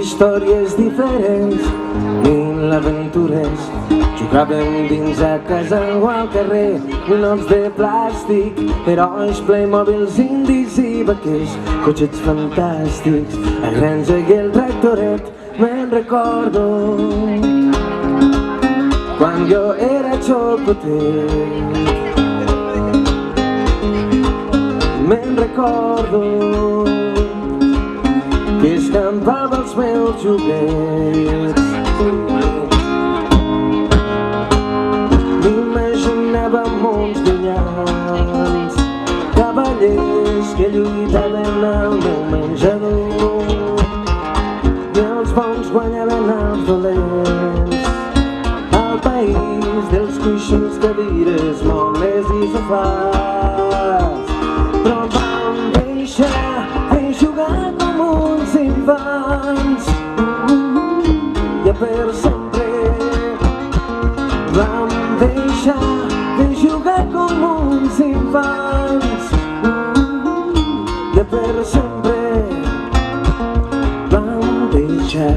històries diferents, mil aventures. Jugàvem dins a casa o al carrer, noms de plàstic, herois, Playmobils, indis i vaquers, cotxets fantàstics, la granja i el tractoret. Me'n recordo quan jo era xocotet. Me'n recordo que escampava els meus joguets. M'imaginava mons llunyans, cavallers que lluitaven al meu menjador, i els bons guanyaven els dolents. Al país dels coixins, cadires, mobles i sofàs, però vam deixar de jugar com uns infants, i per sempre. Vam deixar de jugar com uns infants, i per sempre. Vam deixar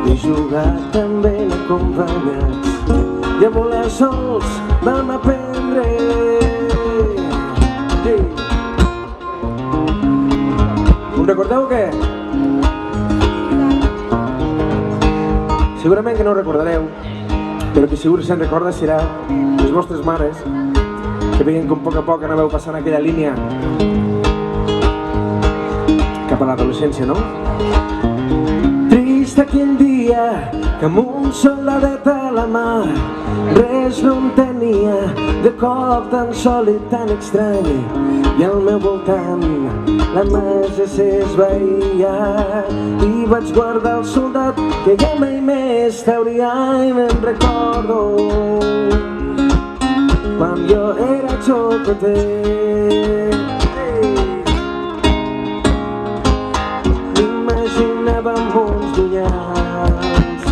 de jugar tan ben acompanyats, i a volar sols vam aprendre. Us recordeu o què? Segurament que no ho recordareu, però que segur que se'n recorda serà les vostres mares, que veien com a poc anàveu passant aquella línia cap a l'adolescència, no? Trist aquell dia que amb un soldadet a la mà res no entenia, de cop tan sol i tan estrany, i al meu voltant la massa s'esvaïa, i vaig guardar el soldat que ja mai més trauria. I me'n recordo quan jo era xocotet. M'imaginava mons llunyans,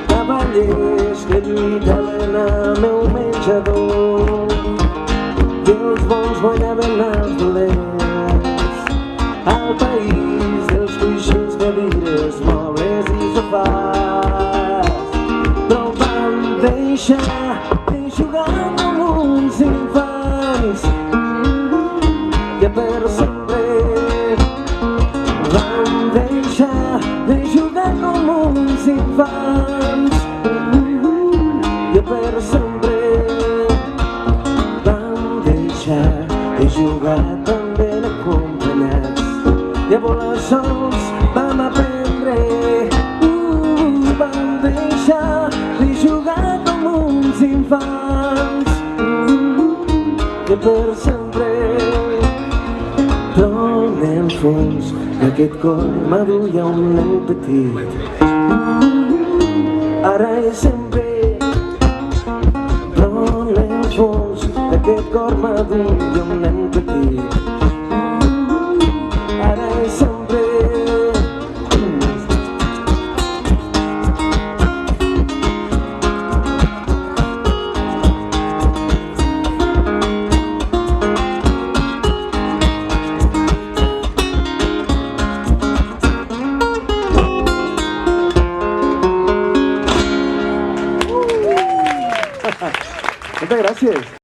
cavallers que lluitaven al meu menjador, i els bons guanyaven els dolents. Al país dels coixins, cadires, mobles i sofàs, però vam deixar de jugar com uns infants, i per sempre. Vam deixar de jugar com uns infants, i per sempre. Vam deixar de jugar tan ben acompanyats, i a volar sols vam aprendre. Vam deixar de jugar com uns infants, i per sempre. Però en el fons d'aquest cor madur hi ha un nen petit, ara i sempre. Però en el fons d'aquest cor madur hi ha un nen petit, ara i sempre. Moltes gràcies.